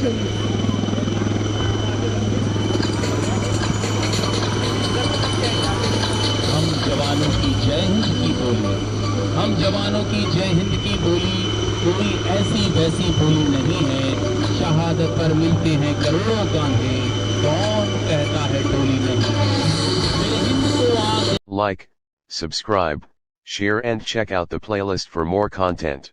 हम जवानों की जय हिंद की बोली, हम जवानों की जय हिंद की बोली कोई ऐसी वैसी बोली नहीं है। शहादत पर मिलते हैं करोड़ों कांधे, कौन कहता है टोली नहीं है। मेरे हिंद को आगे Like, subscribe, share and check out the playlist for more content.